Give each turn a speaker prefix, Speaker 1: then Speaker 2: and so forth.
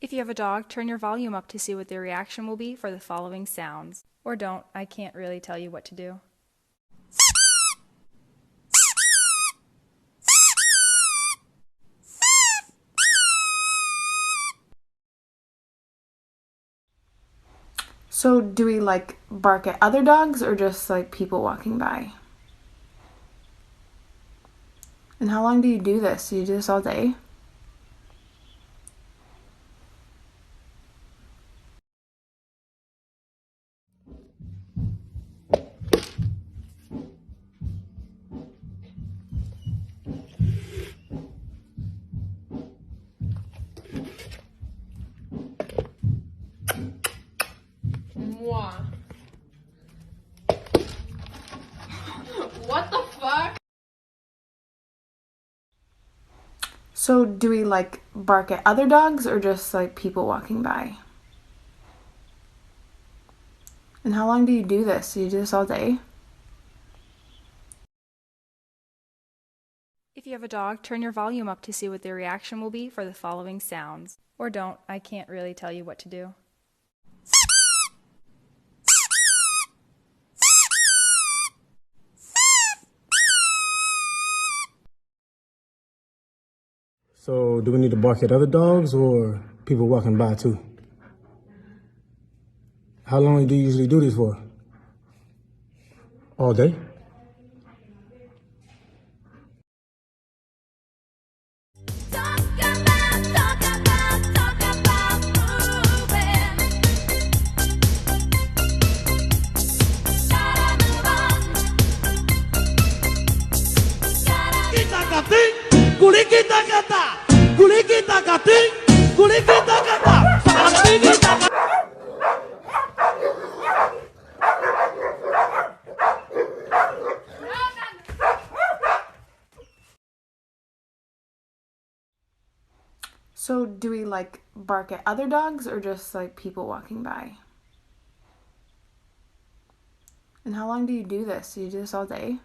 Speaker 1: If you have a dog, turn your volume up to see what their reaction will be for the following sounds. Or don't, I can't really tell you what to do.
Speaker 2: So do we like bark at other dogs or just like people walking by? And how long do you do this? Do you do this all day?
Speaker 3: What the fuck?
Speaker 2: So do we like bark at other dogs or just like people walking by? And how long do you do this? Do you do this all day?
Speaker 1: If you have a dog, turn your volume up to see what their reaction will be for the following sounds. Or don't, I can't really tell you what to do.
Speaker 4: So do we need to bark at other dogs or people walking by too? How long do you usually do this for? All day?
Speaker 2: So do we like bark at other dogs or just like people walking by? And how long do you do this? Do you do this all day?